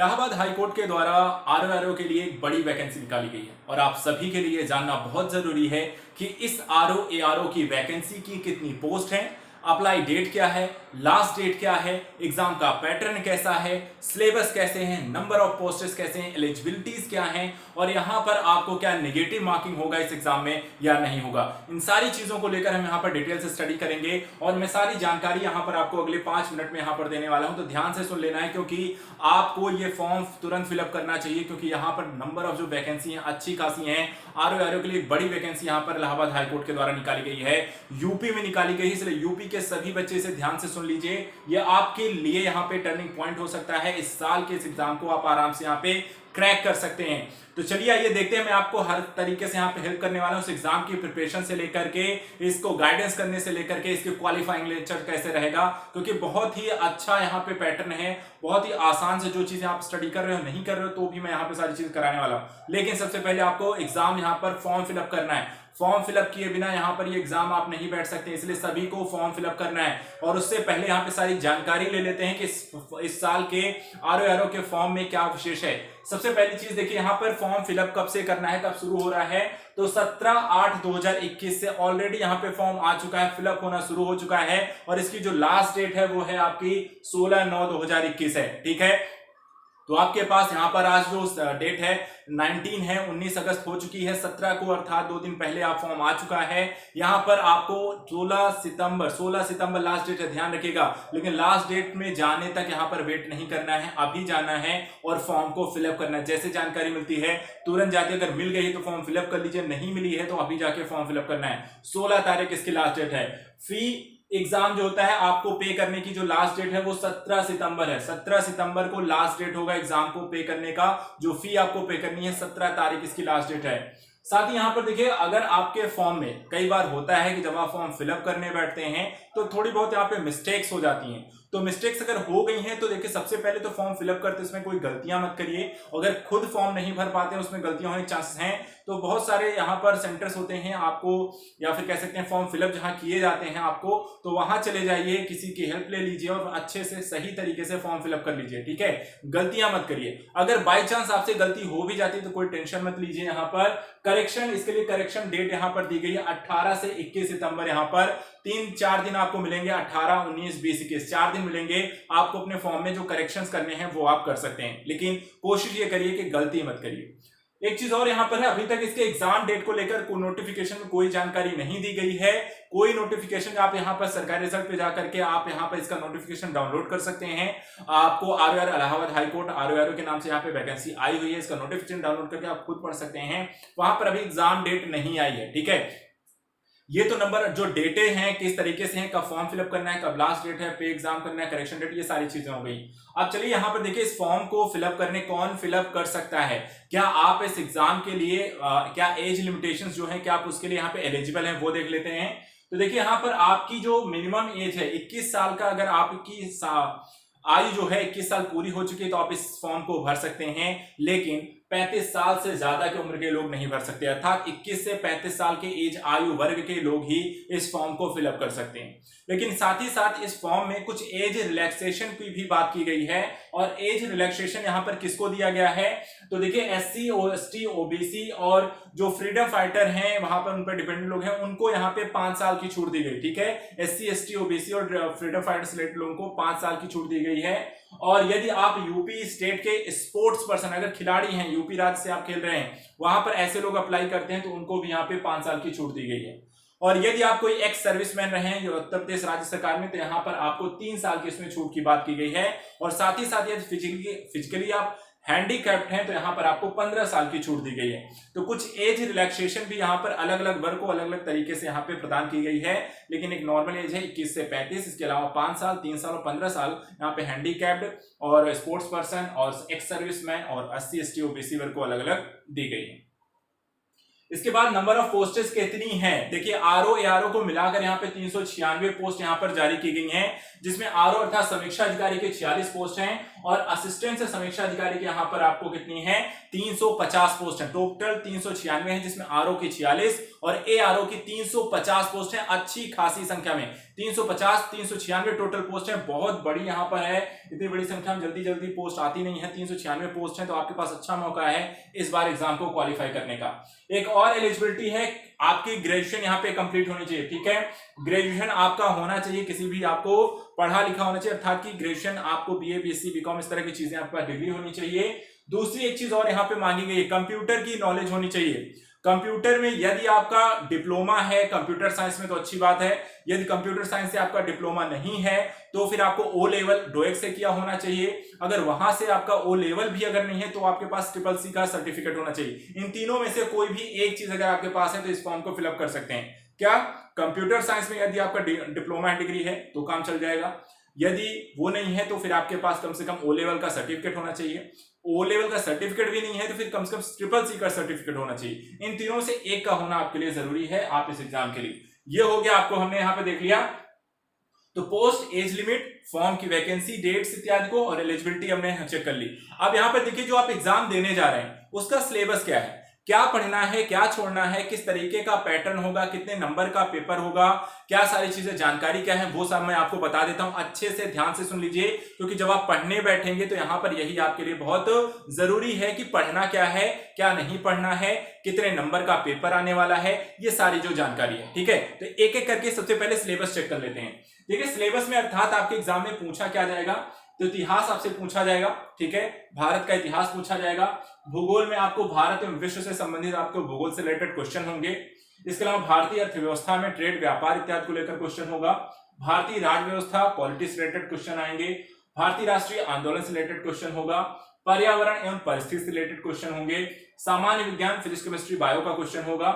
Allahabad high court के द्वारा RO के लिए एक बड़ी वैकेंसी निकाली गई है और आप सभी के लिए जानना बहुत जरूरी है कि इस आरओ की वैकेंसी की कितनी पोस्ट है, अप्लाई डेट क्या है, लास्ट डेट क्या है, एग्जाम का पैटर्न कैसा है, सिलेबस कैसे हैं, नंबर ऑफ पोस्टेस कैसे हैं, एलिजिबिलिटीज क्या हैं और यहां पर आपको क्या नेगेटिव मार्किंग होगा इस एग्जाम में या नहीं होगा। इन सारी चीजों को लेकर हम यहां पर डिटेल से स्टडी करेंगे और मैं सारी जानकारी यहां पर आपको अगले 5 मिनट में यहां पर देने वाला हूं, तो ध्यान से सुन लेना है क्योंकि आपको ये फॉर्म तुरंत फिलअप करना चाहिए क्योंकि यहां पर नंबर ऑफ जो वैकेंसी है अच्छी खासी है। आरओ के लिए एक बड़ी वैकेंसी यहां पर इलाहाबाद हाईकोर्ट के द्वारा निकाली गई है, यूपी में निकाली गई, इसलिए यूपी के सभी बच्चे इसे ध्यान से सुन लीजिए। यह आपके लिए यहां पे टर्निंग पॉइंट हो सकता है। इस साल के इस एग्जाम को आप आराम से यहां पे क्रैक कर सकते हैं। तो चलिए आइए देखते हैं, मैं आपको हर तरीके से यहाँ पे हेल्प करने वाला हूँ। इस एग्जाम की प्रिपरेशन से लेकर के इसको गाइडेंस करने से लेकर के इसके क्वालिफाइंग लेक्चर कैसे रहेगा, क्योंकि बहुत ही अच्छा यहाँ पे पैटर्न है, बहुत ही आसान से जो चीजें आप स्टडी कर रहे हो नहीं कर रहे हो तो भी मैं यहाँ पे सारी चीज कराने वाला हूँ। लेकिन सबसे पहले आपको एग्जाम यहाँ पर फॉर्म फिलअप करना है। फॉर्म फिलअप किए बिना यहाँ पर ये एग्जाम आप नहीं बैठ सकते, इसलिए सभी को फॉर्म फिलअप करना है। और उससे पहले यहाँ पे सारी जानकारी ले लेते हैं कि इस साल के आरओ के फॉर्म में क्या विशेष है। सबसे पहली चीज देखिए, यहाँ पर फॉर्म फिलअप कब से करना है, कब शुरू हो रहा है, तो 17/8/2021 से ऑलरेडी यहाँ पे फॉर्म आ चुका है, फिलअप होना शुरू हो चुका है और इसकी जो लास्ट डेट है वो है आपकी 16/9/2021 है। ठीक है, तो आपके पास यहाँ पर आज जो डेट है 19 है, 19 अगस्त हो चुकी है, 17 को अर्थात 2 दिन पहले आप फॉर्म आ चुका है। यहाँ पर आपको 16 सितंबर लास्ट डेट है, ध्यान रखिएगा। लेकिन लास्ट डेट में जाने तक यहाँ पर वेट नहीं करना है, अभी जाना है और फॉर्म को फिलअप करना है। जैसे जानकारी मिलती है तुरंत जाके, अगर मिल गई तो फॉर्म फिलअप कर लीजिए, नहीं मिली है तो अभी जाके फॉर्म फिलअप करना है। 16 तारीख इसकी लास्ट डेट है। फी एग्जाम जो होता है आपको पे करने की जो लास्ट डेट है वो 17 सितंबर है। 17 सितंबर को लास्ट डेट होगा एग्जाम को पे करने का, जो फी आपको पे करनी है 17 तारीख इसकी लास्ट डेट है। साथ ही यहां पर देखिए, अगर आपके फॉर्म में कई बार होता है कि जब आप फॉर्म फिलअप करने बैठते हैं तो थोड़ी बहुत यहाँ पे मिस्टेक्स हो जाती हैं। तो मिस्टेक्स अगर हो गई हैं तो देखिए, सबसे पहले तो फॉर्म फिलअप करते इसमें कोई गलतियां मत करिए। अगर खुद फॉर्म नहीं भर पाते हैं उसमें गलतियां होने के चांसेस हैं, तो बहुत सारे यहाँ पर सेंटर्स होते हैं आपको, या फिर कह सकते हैं फॉर्म फिलअप जहां किए जाते हैं आपको, तो वहां चले जाइए, किसी की हेल्प ले लीजिए और अच्छे से सही तरीके से फॉर्म फिलअप कर लीजिए। ठीक है, गलतियां मत करिए। अगर बाई चांस आपसे गलती हो भी जाती है तो कोई टेंशन मत लीजिए। यहाँ पर करेक्शन, इसके लिए करेक्शन डेट यहाँ पर दी गई है 18 से 21 सितंबर। यहाँ पर 3-4 दिन आपको मिलेंगे, 18, 19, 20, 21 4 दिन मिलेंगे आपको अपने फॉर्म में जो करेक्शंस करने हैं वो आप कर सकते हैं, लेकिन कोशिश ये करिए कि गलती मत करिए। एक चीज और यहाँ पर है, अभी तक इसके एग्जाम डेट को लेकर नोटिफिकेशन में कोई जानकारी नहीं दी गई है। कोई नोटिफिकेशन आप यहाँ पर सरकारी रिजल्ट पे जाकर के आप यहाँ पर इसका नोटिफिकेशन डाउनलोड कर सकते हैं। आपको आरओ इलाहाबाद हाईकोर्ट आरओ के नाम से यहाँ पे वैकेंसी आई हुई है, इसका नोटिफिकेशन डाउनलोड करके आप खुद पढ़ सकते हैं। वहां पर अभी एग्जाम डेट नहीं आई है। ठीक है, ये तो नंबर जो डेटे हैं किस तरीके से हैं, कब फॉर्म फिलअप करना है, कब लास्ट डेट है, पे एग्जाम करना है, करेक्शन डेट, ये सारी चीजें हो गई। अब चलिए यहाँ पर देखिए, इस फॉर्म को फिलअप करने कौन फिलअप कर सकता है, क्या आप इस एग्जाम के लिए क्या एज लिमिटेशंस जो है क्या आप उसके लिए यहाँ पे एलिजिबल हैं वो देख लेते हैं। तो देखिए, यहाँ पर आपकी जो मिनिमम एज है 21 साल का, अगर आपकी आयु जो है 21 साल पूरी हो चुकी है तो आप इस फॉर्म को भर सकते हैं। लेकिन 35 साल से ज्यादा की उम्र के लोग नहीं भर सकते, अर्थात 21 से 35 साल के एज आयु वर्ग के लोग ही इस फॉर्म को फिलअप कर सकते हैं। लेकिन साथ ही साथ इस फॉर्म में कुछ एज रिलैक्सेशन की भी बात की गई है, और एज रिलैक्सेशन यहाँ पर किसको दिया गया है, तो देखिए SC, ST, OBC और जो फ्रीडम फाइटर हैं वहां पर उन पर डिपेंडेंट लोग हैं उनको यहाँ पे 5 साल की छूट दी गई। ठीक है, SC, ST, OBC और फ्रीडम फाइटर सिलेक्ट लोगों को 5 साल की छूट दी गई है। और यदि आप यूपी स्टेट के स्पोर्ट्स पर्सन, अगर खिलाड़ी हैं, यूपी राज्य से आप खेल रहे हैं, वहां पर ऐसे लोग अप्लाई करते हैं तो उनको भी यहाँ पे 5 साल की छूट दी गई है। और यदि आप कोई एक्स सर्विसमैन रहे हैं उत्तर प्रदेश राज्य सरकार में, तो यहाँ पर आपको 3 साल की इसमें छूट की बात की गई है। और साथ ही साथ यदि फिजिकली आप हैंडीकैप्ड हैं तो यहाँ पर आपको 15 साल की छूट दी गई है। तो कुछ एज रिलैक्सेशन भी यहाँ पर अलग अलग वर्ग को अलग अलग तरीके से यहाँ पे प्रदान की गई है। लेकिन एक नॉर्मल एज है 21 से 35, इसके अलावा 5 साल, 3 साल और 15 साल यहाँ पे हैंडीकैप्ड और स्पोर्ट्स पर्सन और एक्स सर्विसमैन और SC, ST, OBC वर्ग को अलग अलग दी गई है। इसके बाद नंबर ऑफ पोस्टेस कितनी हैं, देखिए आरओ को मिलाकर यहाँ पे 396 पोस्ट यहाँ पर जारी की गई हैं, जिसमें आरओ अर्थात समीक्षा अधिकारी के 46 पोस्ट हैं और असिस्टेंट से समीक्षा अधिकारी के यहाँ पर आपको कितनी है 350 पोस्ट है, टोटल 396 है, जिसमें आरओ की 46 और एआरओ की 350 पोस्ट है। अच्छी खासी संख्या में 350 396 टोटल पोस्ट है, बहुत बड़ी यहाँ पर है। इतनी बड़ी संख्या में जल्दी जल्दी पोस्ट आती नहीं है, 396 पोस्ट है, तो आपके पास अच्छा मौका है इस बार एग्जाम को क्वालिफाई करने का। एक और एलिजिबिलिटी है, आपकी ग्रेजुएशन यहाँ पे कंप्लीट होनी चाहिए, ठीक है। ग्रेजुएशन आपका होना चाहिए, किसी भी आपको पढ़ा लिखा होना चाहिए, अर्थात कि ग्रेजुएशन आपको बीए बीएससी बीकॉम इस तरह की चीजें आपके पास डिग्री होनी चाहिए। दूसरी एक चीज और यहाँ पे मांगी गई है, कंप्यूटर की नॉलेज होनी चाहिए। कंप्यूटर में यदि आपका डिप्लोमा है कंप्यूटर साइंस में तो अच्छी बात है, यदि कंप्यूटर साइंस से आपका डिप्लोमा नहीं है तो फिर आपको ओ लेवल डोएक से किया होना चाहिए। अगर वहां से आपका ओ लेवल भी अगर नहीं है तो आपके पास CCC का सर्टिफिकेट होना चाहिए। इन तीनों में से कोई भी एक चीज अगर आपके पास है तो इस फॉर्म को फिलअप कर सकते हैं। क्या कंप्यूटर साइंस में यदि आपका डिप्लोमा डिग्री है तो काम चल जाएगा, यदि वो नहीं है तो फिर आपके पास कम से कम ओ लेवल का सर्टिफिकेट होना चाहिए। ओ लेवल का सर्टिफिकेट भी नहीं है तो फिर कम से कम CCC का सर्टिफिकेट होना चाहिए। इन तीनों से एक का होना आपके लिए जरूरी है आप इस एग्जाम के लिए। ये हो गया, आपको हमने यहाँ पे देख लिया तो पोस्ट, एज लिमिट, फॉर्म की वैकेंसी, डेट्स इत्यादि को और एलिजिबिलिटी हमने चेक कर ली। अब यहाँ पर देखिए जो आप एग्जाम देने जा रहे हैं उसका सिलेबस क्या है, क्या पढ़ना है, क्या छोड़ना है, किस तरीके का पैटर्न होगा, कितने नंबर का पेपर होगा, क्या सारी चीजें जानकारी क्या है, वो सब मैं आपको बता देता हूं। अच्छे से ध्यान से सुन लीजिए क्योंकि जब आप पढ़ने बैठेंगे तो यहां पर यही आपके लिए बहुत जरूरी है कि पढ़ना क्या है, क्या नहीं पढ़ना है, कितने नंबर का पेपर आने वाला है, ये सारी जो जानकारी है, ठीक है। तो एक एक करके सबसे पहले सिलेबस चेक कर लेते हैं। देखिए सिलेबस में अर्थात आपके एग्जाम में पूछा क्या जाएगा, तो इतिहास आपसे पूछा जाएगा, ठीक है, भारत का इतिहास पूछा जाएगा। भूगोल में आपको भारत एवं विश्व से संबंधित आपको भूगोल से रिलेटेड क्वेश्चन होंगे। इसके अलावा भारतीय अर्थव्यवस्था में ट्रेड व्यापार इत्यादि को लेकर क्वेश्चन होगा। भारतीय राज्य व्यवस्था पॉलिटिक्स रिलेटेड क्वेश्चन आएंगे। भारतीय राष्ट्रीय आंदोलन से रिलेटेड क्वेश्चन होगा। पर्यावरण एवं परिस्थिति से रिलेटेड क्वेश्चन होंगे। सामान्य विज्ञान फिजिक्स केमिस्ट्री बायो का क्वेश्चन होगा।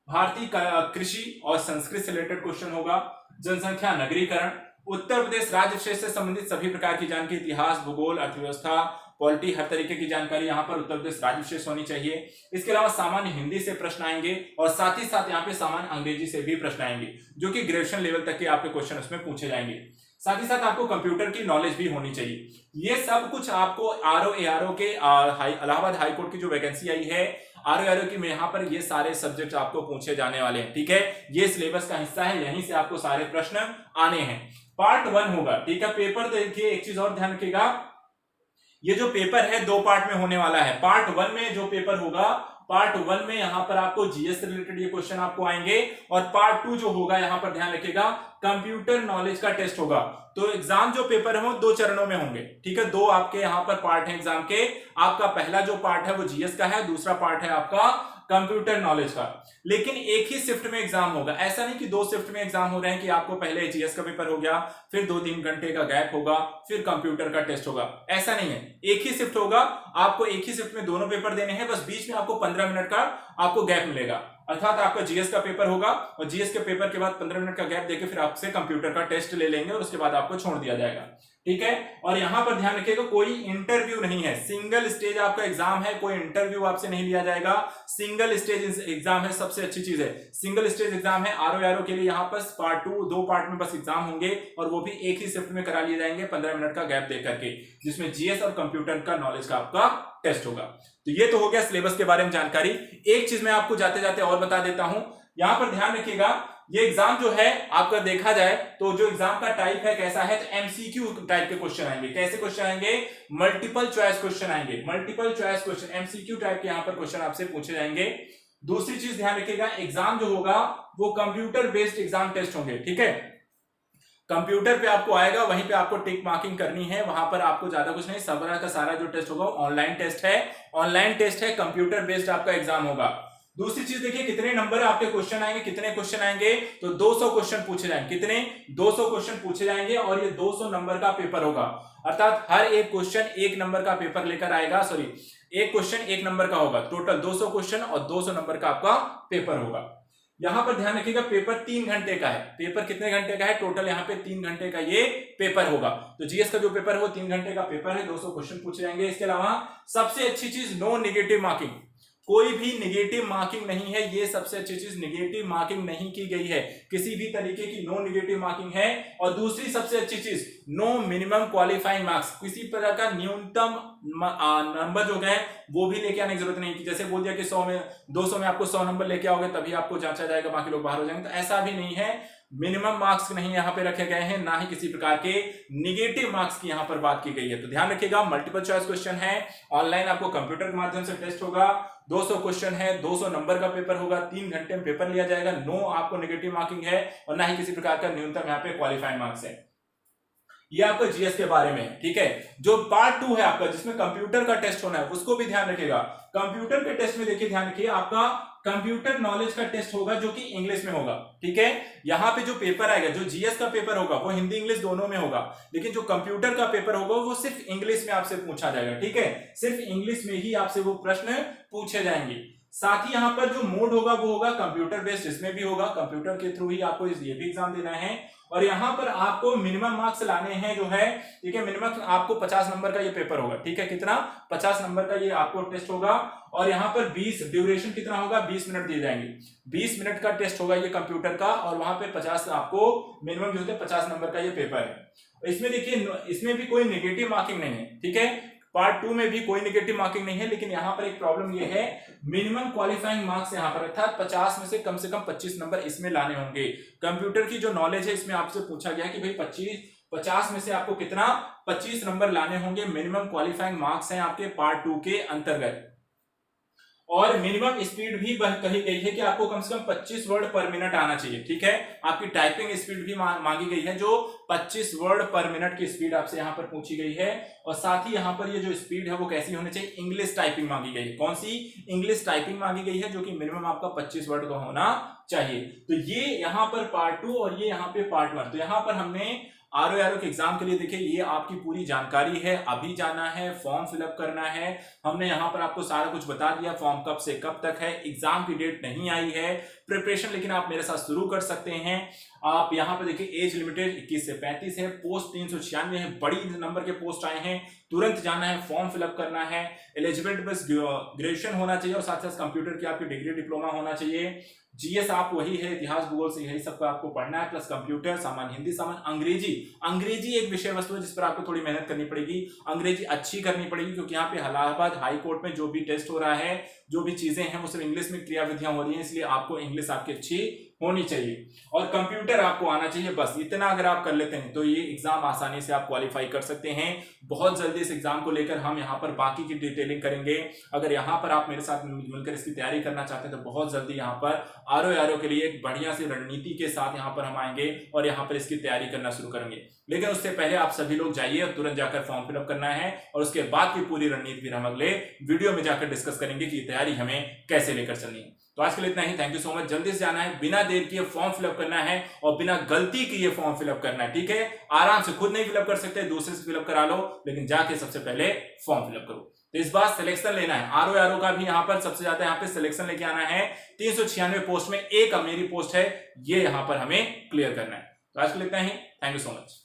भारतीय कृषि और संस्कृत से रिलेटेड क्वेश्चन होगा। जनसंख्या नगरीकरण, उत्तर प्रदेश राज्य विशेष से संबंधित सभी प्रकार की जानकारी, इतिहास, भूगोल, अर्थव्यवस्था, पॉलिटी, हर तरीके की जानकारी यहाँ पर उत्तर प्रदेश राज्य विशेष होनी चाहिए। इसके अलावा सामान्य हिंदी से प्रश्न आएंगे और साथ ही साथ यहाँ पे सामान्य अंग्रेजी से भी प्रश्न आएंगे जो कि ग्रेजुएशन लेवल तक के आपके क्वेश्चन उसमें पूछे जाएंगे। साथ ही साथ आपको कंप्यूटर की नॉलेज भी होनी चाहिए। ये सब कुछ आपको आरओ एआरओ के इलाहाबाद हाईकोर्ट की जो वैकेंसी आई है आरओ एआरओ की में यहाँ पर ये सारे सब्जेक्ट आपको पूछे जाने वाले हैं, ठीक है। ये सिलेबस का हिस्सा है, यहीं से आपको सारे प्रश्न आने हैं। पार्ट 1 होगा, ठीक है। पेपर देखिए एक चीज और ध्यान रखिएगा, ये जो पेपर है 2 पार्ट में होने वाला है। पार्ट 1 में जो पेपर होगा, पार्ट 1 में यहां पर आपको जीएस से रिलेटेड ये क्वेश्चन आपको आएंगे और पार्ट 2 जो होगा यहां पर ध्यान रखिएगा कंप्यूटर नॉलेज का टेस्ट होगा। तो एग्जाम जो पेपर है वो 2 चरणों में होंगे, ठीक है। 2 आपके यहां पर पार्ट है एग्जाम के। आपका पहला जो पार्ट है वो जीएस का है, दूसरा पार्ट है आपका कंप्यूटर नॉलेज का। लेकिन एक ही शिफ्ट में एग्जाम होगा, ऐसा नहीं कि 2 शिफ्ट में एग्जाम हो रहे हैं कि आपको पहले जीएस का पेपर हो गया, फिर 2-3 घंटे का गैप होगा, फिर कंप्यूटर का टेस्ट होगा, ऐसा नहीं है। एक ही शिफ्ट होगा, आपको एक ही शिफ्ट में दोनों पेपर देने हैं, बस बीच में आपको 15 मिनट का आपको गैप मिलेगा। अर्थात आपका जीएस का पेपर होगा और जीएस के पेपर के बाद 15 मिनट का गैप देके फिर आपसे कंप्यूटर का टेस्ट ले लेंगे और उसके बाद आपको छोड़ दिया जाएगा, ठीक है। और यहां पर ध्यान रखिएगा कोई इंटरव्यू नहीं है, सिंगल स्टेज आपका एग्जाम है, कोई इंटरव्यू आपसे नहीं लिया जाएगा। सिंगल स्टेज एग्जाम है, सबसे अच्छी चीज है सिंगल स्टेज एग्जाम है। आरओ एआरओ के लिए यहाँ पर पार्ट 2 पार्ट में बस एग्जाम होंगे और वो भी एक ही शिफ्ट में करा लिए जाएंगे 15 मिनट का गैप दे करके, जिसमें जीएस और कंप्यूटर का नॉलेज का आपका टेस्ट होगा। तो ये तो हो गया सिलेबस के बारे में जानकारी। एक चीज मैं आपको जाते जाते और बता देता हूं, यहां पर ध्यान रखिएगा ये एग्जाम जो है आपका देखा जाए तो जो एग्जाम का टाइप है कैसा है, तो एमसीक्यू टाइप के क्वेश्चन आएंगे। कैसे क्वेश्चन आएंगे? मल्टीपल चॉइस क्वेश्चन आएंगे, multiple choice question, MCQ type के यहां पर क्वेश्चन आपसे पूछे जाएंगे। दूसरी चीज ध्यान रखिएगा एग्जाम जो होगा वो कंप्यूटर बेस्ड एग्जाम टेस्ट होंगे, ठीक है। कंप्यूटर पे आपको आएगा, वहीं पे आपको टिक मार्किंग करनी है, वहां पर आपको ज्यादा कुछ नहीं, सबरा का सारा जो टेस्ट होगा ऑनलाइन टेस्ट है, ऑनलाइन टेस्ट है, कंप्यूटर बेस्ड आपका एग्जाम होगा। दूसरी चीज देखिए कितने नंबर आपके क्वेश्चन आएंगे, कितने क्वेश्चन आएंगे, तो 200 क्वेश्चन पूछे जाएंगे। कितने? 200 क्वेश्चन पूछे जाएंगे और ये 200 नंबर का पेपर होगा। अर्थात हर एक क्वेश्चन 1 नंबर का पेपर लेकर आएगा, सॉरी एक क्वेश्चन 1 नंबर का होगा। टोटल 200 क्वेश्चन और 200 नंबर का आपका पेपर होगा। यहां पर ध्यान रखिएगा पेपर 3 घंटे का है। पेपर कितने घंटे का है? टोटल यहाँ पे 3 घंटे का ये पेपर होगा। तो जीएस का जो पेपर है वो 3 घंटे का पेपर है, 200 क्वेश्चन पूछे जाएंगे। इसके अलावा सबसे अच्छी चीज नो नेगेटिव मार्किंग, कोई भी निगेटिव मार्किंग नहीं है, ये सबसे अच्छी चीज, निगेटिव मार्किंग नहीं की गई है, किसी भी तरीके की नो निगेटिव मार्किंग है। और दूसरी सबसे अच्छी चीज, नो मिनिमम क्वालिफाइंग मार्क्स, किसी प्रकार का न्यूनतम नंबर जो है वो भी लेके आने की जरूरत नहीं कि जैसे बोल दिया कि 100 में 200 में आपको 100 नंबर लेके आओगे तभी आपको जांचा जाएगा, बाकी लोग बाहर हो जाएंगे, तो ऐसा भी नहीं है। मिनिमम मार्क्स नहीं यहाँ पे रखे गए हैं, ना ही किसी प्रकार के निगेटिव मार्क्स की यहाँ पर बात की गई है। तो ध्यान रखिएगा, मल्टीपल चॉइस क्वेश्चन है, ऑनलाइन आपको कंप्यूटर के माध्यम से टेस्ट होगा, 200 क्वेश्चन है, 200 नंबर का पेपर होगा, 3 घंटे में पेपर लिया जाएगा, नो आपको नेगेटिव मार्किंग है और ना ही किसी प्रकार का न्यूनतम यहाँ पे क्वालिफाइंग मार्क्स है। ये आपका जीएस के बारे में, ठीक है। जो पार्ट 2 है आपका जिसमें कंप्यूटर का टेस्ट होना है उसको भी ध्यान रखिएगा। कंप्यूटर के टेस्ट में देखिए, ध्यान रखिए, आपका कंप्यूटर नॉलेज का टेस्ट होगा जो कि इंग्लिश में होगा, ठीक है। यहाँ पे जो पेपर आएगा, जो जीएस का पेपर होगा वो हिंदी इंग्लिश दोनों में होगा, लेकिन जो कंप्यूटर का पेपर होगा वो सिर्फ इंग्लिश में आपसे पूछा जाएगा, ठीक है। सिर्फ इंग्लिश में ही आपसे वो प्रश्न पूछे जाएंगे। साथ ही यहाँ पर जो मोड होगा वो होगा कंप्यूटर बेस्ड, इसमें भी होगा, कंप्यूटर के थ्रू ही आपको ये भी एग्जाम देना है। और यहाँ पर आपको मिनिमम मार्क्स लाने हैं जो है, ठीक है, मिनिमम आपको 50 नंबर का ये पेपर होगा, ठीक है। कितना? 50 नंबर का ये आपको टेस्ट होगा। और यहाँ पर 20 ड्यूरेशन कितना होगा, 20 मिनट दिए जाएंगे, 20 मिनट का टेस्ट होगा ये कंप्यूटर का। और वहां पे 50 आपको मिनिमम जो होते हैं 50 नंबर का ये पेपर है। इसमें देखिए, इसमें भी कोई नेगेटिव मार्किंग नहीं है, ठीक है। पार्ट 2 में भी कोई नेगेटिव मार्किंग नहीं है, लेकिन यहाँ पर एक प्रॉब्लम ये है, मिनिमम क्वालिफाइंग मार्क्स यहाँ पर अर्थात 50 में से कम 25 नंबर इसमें लाने होंगे। कंप्यूटर की जो नॉलेज है इसमें आपसे पूछा गया कि भाई 50 में से आपको कितना 25 नंबर लाने होंगे, मिनिमम क्वालिफाइंग मार्क्स हैं आपके पार्ट 2 के अंतर्गत। और मिनिमम स्पीड भी कही गई है कि आपको कम से कम 25 वर्ड पर मिनट आना चाहिए, ठीक है। आपकी टाइपिंग स्पीड भी मांगी गई है, जो 25 वर्ड पर मिनट की स्पीड आपसे यहाँ पर पूछी गई है। और साथ ही यहाँ पर ये जो स्पीड है वो कैसी होनी चाहिए, इंग्लिश टाइपिंग मांगी गई है। कौन सी? इंग्लिश टाइपिंग मांगी गई है, जो कि मिनिमम आपका 25 वर्ड का होना चाहिए। तो ये यहाँ पर पार्ट 2 और ये यहाँ पे पार्ट 1। तो यहाँ पर हमने आरओ के एग्जाम के लिए देखिए ये आपकी पूरी जानकारी है, अभी जाना है, फॉर्म फिलअप करना है। हमने यहाँ पर आपको सारा कुछ बता दिया, फॉर्म कब से कब तक है, एग्जाम की डेट नहीं आई है, प्रिपरेशन लेकिन आप मेरे साथ शुरू कर सकते हैं। आप यहाँ पे देखिए एज लिमिटेड 21 से 35 है, पोस्ट 396 है, बड़ी नंबर के पोस्ट आए हैं, तुरंत जाना है, फॉर्म फिलअप करना है। एलिजिबिलिटी बस ग्रेजुएशन होना चाहिए और साथ साथ कंप्यूटर की आपकी डिग्री डिप्लोमा होना चाहिए। जीएस आप वही है, इतिहास भूगोल से यही सबको आपको पढ़ना है, प्लस कंप्यूटर, सामान्य हिंदी, सामान्य अंग्रेजी एक विषय वस्तु है जिस पर आपको थोड़ी मेहनत करनी पड़ेगी, अंग्रेजी अच्छी करनी पड़ेगी, क्योंकि यहाँ पे इलाहाबाद हाई कोर्ट में जो भी टेस्ट हो रहा है, जो भी चीजें हैं वो सिर्फ इंग्लिश में क्रियाविधियां हो रही हैं, इसलिए आपको इंग्लिश आपकी अच्छी होनी चाहिए और कंप्यूटर आपको आना चाहिए। बस इतना अगर आप कर लेते हैं तो ये एग्जाम आसानी से आप क्वालिफाई कर सकते हैं। बहुत जल्दी इस एग्जाम को लेकर हम यहाँ पर बाकी की डिटेलिंग करेंगे। अगर यहाँ पर आप मेरे साथ मिलकर इसकी तैयारी करना चाहते हैं तो बहुत जल्दी यहाँ पर आरओ के लिए एक बढ़िया सी रणनीति के साथ यहाँ पर हम आएंगे और यहाँ पर इसकी तैयारी करना शुरू करेंगे। लेकिन उससे पहले आप सभी लोग जाइए और तुरंत जाकर फॉर्म फिलअप करना है और उसके बाद की पूरी रणनीति फिर हम अगले वीडियो में जाकर डिस्कस करेंगे कि तैयारी हमें कैसे लेकर चलनी है। तो आज के लिए इतना ही, थैंक यू सो मच। जल्दी से जाना है, बिना देर किए फॉर्म फिलअप करना है और बिना गलती किए फॉर्म फिलअप करना है, ठीक है। आराम से, खुद नहीं फिलअप कर सकते, दूसरे से फिलअप करा लो, लेकिन जाके सबसे पहले फॉर्म फिलअप करो। तो इस बार सिलेक्शन लेना है, आरओ का भी यहाँ पर सबसे ज्यादा यहाँ पे सिलेक्शन लेके आना है। 396 पोस्ट में एक मेरी पोस्ट है, ये यहाँ पर हमें क्लियर करना है। तो आज के लिए इतना ही, थैंक यू सो मच।